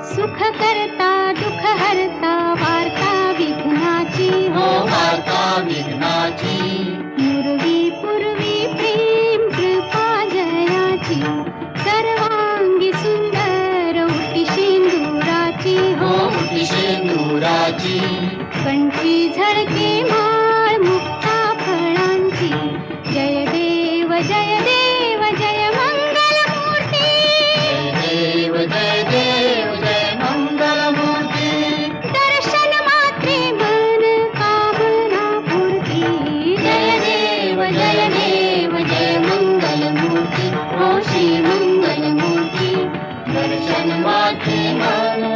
सुख करता दुःख हरता वार्ता विघ्नाची हो वार्ता विघ्नाची पूर्वी पूर्वी प्रेम कृपा जयाची सर्वांगी सुंदर उटी शेंदुराची हो उटी शेंदुराची कंठी झळके माळ मुक्ता फळांची जय देव जय देव जय मंगल मूर्ती जय देव जय मंगल मूर्ती दर्शन मात्रे मन कामना पूर्ती जय देव जय मंगल मूर्ती हो श्री मंगल मूर्ती दर्शन मात्रे मन